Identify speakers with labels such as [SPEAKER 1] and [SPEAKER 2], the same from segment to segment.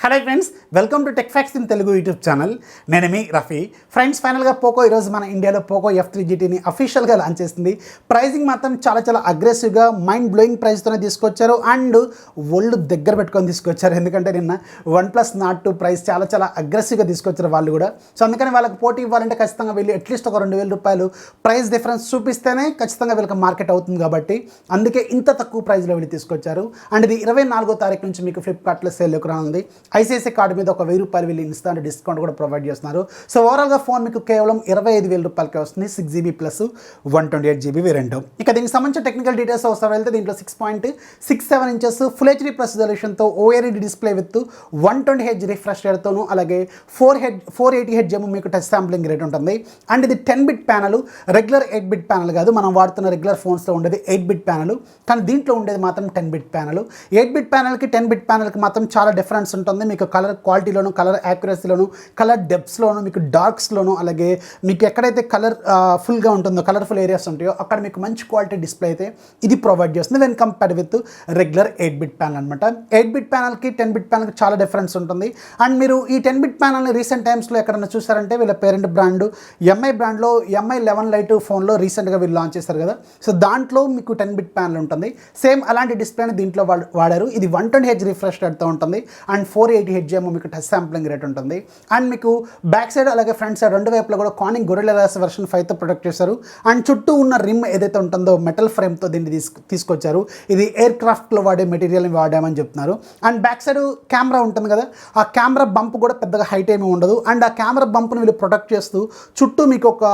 [SPEAKER 1] Hello friends, welcome to Techfox in Telugu YouTube channel. నేను మీ Rafi. Friends, ఫైనల్గా పోకో ఈరోజు మన ఇండియాలో పోకో F3 GTని అఫీషియల్గా లాంచ్ చేసింది. ప్రైజింగ్ మాత్రం చాలా అగ్రెసివ్గా మైండ్ బ్లోయింగ్ ప్రైస్తోనే తీసుకొచ్చారు అండ్ ఒళ్ళు దగ్గర పెట్టుకొని తీసుకొచ్చారు. ఎందుకంటే నిన్న OnePlus Nord 2 ప్రైస్ చాలా అగ్రెసివ్గా తీసుకొచ్చారు వాళ్ళు కూడా. సో అందుకని వాళ్ళకి పోటీ ఇవ్వాలంటే ఖచ్చితంగా వీళ్ళు అట్లీస్ట్ ఒక 2,000 రూపాయలు ప్రైస్ డిఫరెన్స్ చూపిస్తేనే ఖచ్చితంగా వీళ్ళకి మార్కెట్ అవుతుంది. కాబట్టి అందుకే ఇంత తక్కువ ప్రైస్లో వీళ్ళు తీసుకొచ్చారు. అండ్ ఇది 24వ తారీఖు నుంచి మీకు ఫ్లిప్కార్ట్లో సేల్లోకి రానుంది. ఐసిఐసిఐ కార్డు మీద ఒక 1000 రూపాయలు వీళ్ళు ఇన్స్టాంట్ డిస్కౌంట్ కూడా ప్రొవైడ్ చేస్తున్నారు. సో ఓవరాల్గా ఫోన్ మీకు కేవలం 25,000 రూపాయలకే వస్తుంది. 6GB plus 128GB variant. ఇక దీనికి సంబంధించిన టెక్నికల్ డీటెయిల్స్ అవసరం వెళ్తే దీంట్లో 6.67 ఇంచెస్ ఫుల్ హెచ్డీ ప్లస్ రెజల్యూషన్తో OLED display with 120Hz refresh రేట్తోనూ అలాగే 480Hz మీకు టచ్ శాంప్లింగ్ రేట్ ఉంటుంది. అండ్ ఇది 10-bit panel, regular 8-bit panel కాదు. మనం వాడుతున్న రెగ్యులర్ ఫోన్స్లో ఉండేది 8-bit ప్యానల్, కానీ దీంట్లో ఉండేది మాత్రం 10-bit ప్యానల్. 8-bit ప్యానల్కి 10-bit ప్యానల్కి మాత్రం చాలా డిఫరెన్స్ ఉంటుంది. మీకు కలర్ క్వాలిటీలోను, కలర్ యాక్యురసీలోను, కలర్ డెప్త్స్లోను, మీకు డార్క్స్లోను, అలాగే మీకు ఎక్కడైతే కలర్ ఫుల్గా ఉంటుందో, కలర్ఫుల్ ఏరియాస్ ఉంటాయో అక్కడ మీకు మంచి క్వాలిటీ డిస్ప్లే అయితే ఇది ప్రొవైడ్ చేస్తుంది when compared with regular 8-bit panel అనమాట. 8-bit ప్యానల్కి 10-bit ప్యానల్కి చాలా డిఫరెన్స్ ఉంటుంది. అండ్ మీరు ఈ 10-bit ప్యానల్ని రీసెంట్ టైమ్స్లో ఎక్కడైనా చూసారంటే వీళ్ళ పేరెంట్ బ్రాండ్ MI బ్రాండ్లో MI 11 Lite ఫోన్లో రీసెంట్గా వీళ్ళు లాంచ్ చేశారు కదా. సో దాంట్లో మీకు 10-bit ప్యానల్ ఉంటుంది. సేమ్ అలాంటి డిస్ప్లేని దీంట్లో వాడారు. ఇది 120Hz రిఫ్రెష్ రేట్తో ఉంటుంది అండ్ 480Hz మీకు టచ్ శాంప్లింగ్ రేట్ ఉంటుంది. అండ్ మీకు బ్యాక్ సైడ్ అలాగే ఫ్రంట్ సైడ్ రెండు వైపులో కూడా కార్నింగ్ గొరిల్లా గ్లాస్ వెర్షన్ 5తో ప్రొటెక్ట్ చేశారు. అండ్ చుట్టూ ఉన్న రిమ్ ఏదైతే ఉంటుందో మెటల్ ఫ్రేమ్తో దీన్ని తీసుకొచ్చారు. ఇది ఎయిర్ క్రాఫ్ట్లో వాడే మెటీరియల్ని వాడామని చెప్తున్నారు. అండ్ బ్యాక్ సైడ్ కెమెరా ఉంటుంది కదా, ఆ కెమెరా బంప్ కూడా పెద్దగా హైట్ ఏమీ ఉండదు. అండ్ ఆ కెమెరా బంప్ని వీళ్ళు ప్రొటెక్ట్ చేస్తూ చుట్టూ మీకు ఒక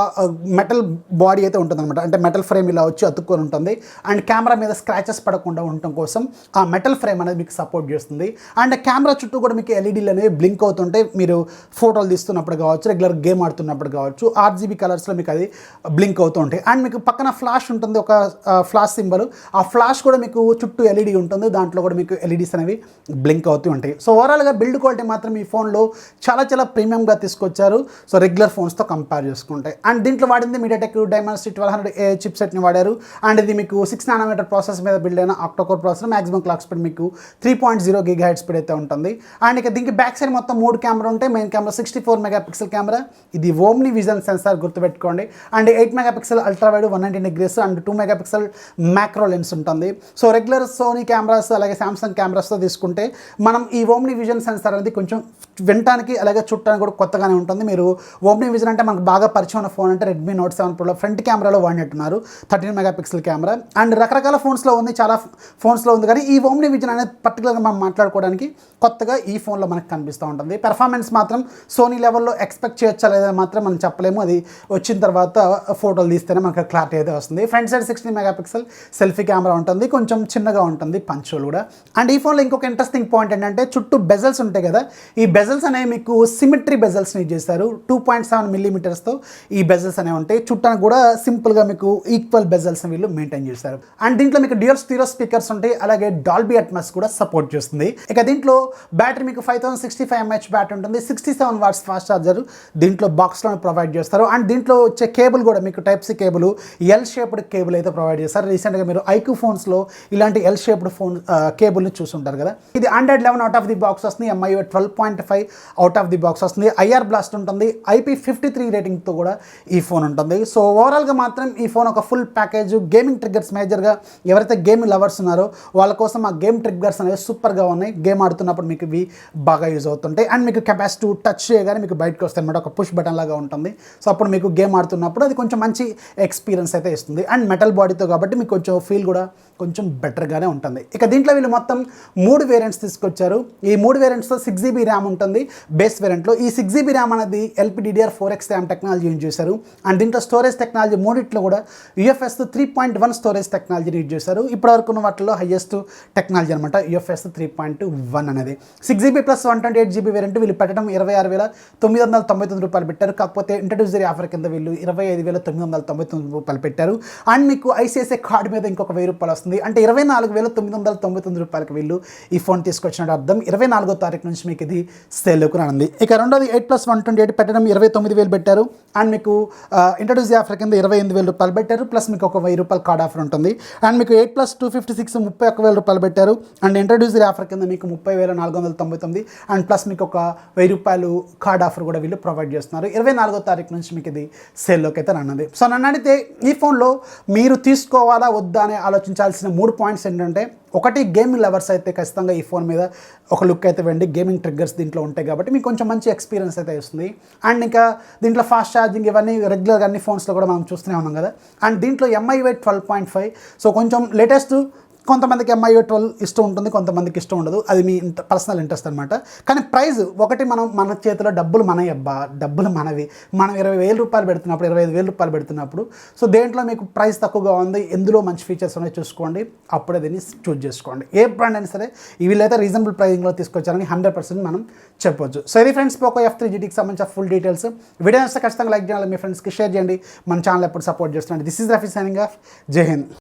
[SPEAKER 1] మెటల్ బాడీ అయితే ఉంటుంది అనమాట. అంటే మెటల్ ఫ్రేమ్ ఇలా వచ్చి అతుక్కొని ఉంటుంది. అండ్ కెమెరా మీద స్క్రాచెస్ పడకుండా ఉండటం కోసం ఆ మెటల్ ఫ్రేమ్ అనేది మీకు సపోర్ట్ చేస్తుంది. అండ్ కెమెరా చుట్టూ కూడా మీకు ఎల్ఈడీలు అనేవి బ్లింక్ అవుతుంటే మీరు ఫోటోలు తీస్తున్నప్పుడు కావచ్చు, రెగ్యులర్ గేమ్ ఆడుతున్నప్పుడు కావచ్చు, RGB కలర్స్లో మీకు అది బ్లింక్ అవుతూ ఉంటాయి. అండ్ మీకు పక్కన ఫ్లాష్ ఉంటుంది, ఒక ఫ్లాష్ సింబల్. ఆ ఫ్లాష్ కూడా మీకు చుట్టూ LED ఉంటుంది, దాంట్లో కూడా మీకు LEDs అనేవి బ్లింక్ అవుతూ ఉంటాయి. సో ఓవరాల్గా బిల్డ్ క్వాలిటీ మాత్రం ఈ ఫోన్లో చాలా ప్రీమియంగా తీసుకొచ్చారు. సో రెగ్యులర్ ఫోన్స్తో కంపేర్ చేసుకుంటే. అండ్ దీంట్లో వాడింది MediaTek Dimensity 1200A చిప్సెట్ని వాడారు. అండ్ ఇది మీకు 6nm ప్రాసెస్ మీద బిల్డ్ అయిన octa-core processor. Maximum clock speed మీకు 3.0 GHz స్పీడ్ అయితే ఉంటుంది. అండ్ ఇక దీనికి బ్యాక్ సైడ్ మొత్తం 3 కెమెరా ఉంటాయి. మెయిన్ కెమెరా 64 మెగాపిక్సెల్ కెమెరా, ఇది ఓమ్ని విజన్ సెన్సార్ గుర్తుపెట్టుకోండి. And 8 megapixel ultra wide 190 degrees and 2 megapixel macro lens ఉంటుంది. సో రెగ్యులర్ సోనీ కెమెరాస్ అలాగే సామ్సంగ్ కెమెరాస్తో తీసుకుంటే మనం ఈ ఓమ్ని విజన్ సెన్సార్ అనేది కొంచెం వినటానికి అలాగే చుట్టానికి కూడా కొత్తగానే ఉంటుంది. మీరు ఓమ్ని విజన్ అంటే మనకు బాగా పరిచయం ఉన్న ఫోన్ అంటే Redmi Note 7 Proలో ఫ్రంట్ కెమెరాలో వాడినట్టున్నారు 13 మెగాపిక్సెల్ కెమెరా. అండ్ రకరకాల ఫోన్స్లో ఉంది, చాలా ఫోన్స్లో ఉంది, కానీ ఈ ఓమ్ని విజన్ అనేది పర్టికులర్గా మనం మాట్లాడుకోవడానికి కొత్తగా ఈ ఫోన్లో మనకు కనిపిస్తూ ఉంటుంది. పెర్ఫార్మెన్స్ మాత్రం సోనీ లెవెల్లో ఎక్స్పెక్ట్ చేయొచ్చా లేదా మాత్రం మనం చెప్పలేము. అది వచ్చిన తర్వాత ఫోటోలు తీస్తేనే మనకు క్లారిటీ అయితే వస్తుంది. Front side 16 megapixel selfie camera ఉంటుంది, కొంచెం చిన్నగా ఉంటుంది పంచ్ హోల్ కూడా. అండ్ ఈ ఫోన్లో ఇంకొక ఇంట్రెస్టింగ్ పాయింట్ ఏంటంటే చుట్టూ బెజల్స్ ఉంటాయి కదా, ఈ బెజల్స్ అనేవి మీకు సిమెట్రీ బెజల్స్ని యూజ్ చేస్తారు. 2.7 mm ఈ బెజల్స్ అనేవి ఉంటాయి. చుట్టానికి కూడా సింపుల్గా మీకు ఈక్వల్ బెజల్స్ని వీళ్ళు మెయింటైన్ చేస్తారు. అండ్ దీంట్లో మీకు డ్యూయల్ స్టీరియో స్పీకర్స్ ఉంటాయి, అలాగే డాల్బీ అట్మాస్ కూడా సపోర్ట్ చేస్తుంది. ఇక దీంట్లో బ్యాటరీ మీకు 5065 mAh బ్యాటరీ ఉంటుంది. 67 watts ఫాస్ట్ ఛార్జర్ దీంట్లో బాక్స్లో ప్రొవైడ్ చేస్తారు. అండ్ దీంట్లో వచ్చే కేబుల్ కూడా మీకు Type-C cable, L shaped cable అయితే ప్రొవైడ్ చేస్తారు. రీసెంట్గా మీరు IQ ఫోన్స్లో ఇలాంటి ఎల్ షేప్డ్ ఫోన్ కేబుల్ని చూసుంటారు కదా. ఇది Android 11 out of the box వస్తుంది. MIUI 12.5 out of the box వస్తుంది. IR బ్లాస్ట్ ఉంటుంది. IP53 రేటింగ్తో కూడా ఈ ఫోన్ ఉంటుంది. సో ఓవరాల్గా మాత్రం ఈ ఫోన్ ఒక ఫుల్ ప్యాకేజ్. గేమింగ్ ట్రిగ్గర్స్ మేజర్గా ఎవరైతే గేమ్ లవర్స్ ఉన్నారో వాళ్ళ కోసం ఆ గేమ్ ట్రిగ్గర్స్ అనేవి సూపర్గా ఉన్నాయి. గేమ్ ఆడుతున్నప్పుడు మీకు ఇవి బాగా యూజ్ అవుతుంటాయి. అండ్ మీకు కెపాసిటీ టచ్ చేయగానే మీకు బయటకు వస్తాయి అనమాట, ఒక పుష్ బటన్ లాగా ఉంటుంది. సో అప్పుడు మీకు గేమ్ ఆడుతున్నప్పుడు అది కొంచెం మంచి ఎక్స్పీరియన్స్ అయితే ఇస్తుంది. అండ్ మెటల్ బాడీతో కాబట్టి మీకు కొంచెం ఫీల్ కూడా కొంచెం బెటర్గానే ఉంటుంది. ఇక దీంట్లో వీళ్ళు మొత్తం 3 వేరియంట్స్ తీసుకొచ్చారు. ఈ 3 వేరియంట్స్తో 6GB ర్యామ్ ఉంటుంది బేస్ వేరియంట్లో. ఈ 6GB ర్యామ్ అనేది LPDDR4X ర్యామ్ టెక్నాలజీ యూజ్ చేశారు. అండ్ దీంట్లో స్టోరేజ్ టెక్నాలజీ మూడిట్లో కూడా UFS 3.1 స్టోరేజ్ టెక్నాలజీని యూజ్ చేశారు. ఇప్పటివరకు ఉన్న వాటిలో హైయెస్ట్ టెక్నాలజీ అనమాట UFS 3.1 అనేది. 6GB ప్లస్ 128GB వేరియంట్ వీళ్ళు పెట్టడం 26,999 రూపాయలు పెట్టారు. కాకపోతే ఇంట్రడ్యూసరీ ఆఫర్ కింద వీళ్ళు 25,999 రూపాయలు పెట్టారు. అండ్ మీకు ఐసిఐసిఐ కార్డు మీద ఇంకొక 1000 రూపాయలు వస్తుంది. అంటే 24,999 రూపాయలకి వీళ్ళు ఈ ఫోన్ తీసుకొచ్చినట్టు అర్థం. 24వ తారీఖు నుంచి మీకు ఇది సేల్లోకి రానుంది. ఇక రెండోది 8+128 పెట్టడం 29,000 పెట్టారు. అండ్ మీకు ఇంట్రడ్యూస్ ఆఫర్ కింద 28,000 రూపాయలు పెట్టారు. ప్లస్ మీకు ఒక 1000 రూపాయలు కార్డ్ ఆఫర్ ఉంటుంది. అండ్ మీకు 8+256 31,000 రూపాయలు పెట్టారు. అండ్ ఇంట్రడ్యూసరీ ఆఫర్ కింద మీకు 30,499 999 అండ్ ప్లస్ మీకు ఒక ₹1000 కార్డ్ ఆఫర్ కూడా వీళ్ళు ప్రొవైడ్ చేస్తున్నారు. 24వ తారీఖు నుంచి మీకు ఇది సేల్లోకి అయితే రానుంది. సో నన్ను అడిగితే ఈ ఫోన్లో మీరు తీసుకోవాలా వద్దా అని ఆలోచించాల్సిన 3 పాయింట్స్ ఏంటంటే, ఒకటి గేమింగ్ లవర్స్ అయితే ఖచ్చితంగా ఈ ఫోన్ మీద ఒక లుక్ అయితే వెండి. గేమింగ్ ట్రిగ్గర్స్ దీంట్లో ఉంటాయి కాబట్టి మీకు కొంచెం మంచి ఎక్స్పీరియన్స్ అయితే వస్తుంది. అండ్ ఇంకా దీంట్లో ఫాస్ట్ ఛార్జింగ్ ఇవన్నీ రెగ్యులర్గా అన్ని ఫోన్స్లో కూడా మనం చూస్తూనే ఉన్నాం కదా. అండ్ దీంట్లో MI వెయిట్ 12.5, సో కొంచెం లేటెస్ట్. కొంతమందికి MI 12 ఇష్టం ఉంటుంది, కొంతమందికి ఇష్టం ఉండదు. అది మీ పర్సనల్ ఇంట్రెస్ట్ అనమాట. కానీ ప్రైస్ ఒకటి, మన చేతిలో డబ్బులు మనవి అబ్బా, డబ్బులు మనవి. మనం ₹20,000 పెడుతున్నప్పుడు, ₹25,000 పెడుతున్నప్పుడు, సో దేంట్లో మీకు ప్రైస్ తక్కువగా ఉంది, ఎందులో మంచి ఫీచర్స్ ఉన్నాయి చూసుకోండి, అప్పుడే దీన్ని చూజ్ చేసుకోండి. ఏ బ్రాండ్ అయినా సరే వీళ్ళైతే రీజనబుల్ ప్రైజింగ్లో తీసుకొచ్చారని 100% మనం చెప్పొచ్చు. సో ఇది ఫ్రెండ్స్ పోకో F3 GTకి సంబంధించిన ఫుల్ డీటెయిల్స్. వీడియో నచ్చితే ఖచ్చితంగా లైక్ చేయాలి, మీ ఫ్రెండ్స్కి షేర్ చేయండి. మన ఛానల్ ఎప్పుడు సపోర్ట్ చేస్తున్నాండి. This is Rafi signing off. జై హింద్.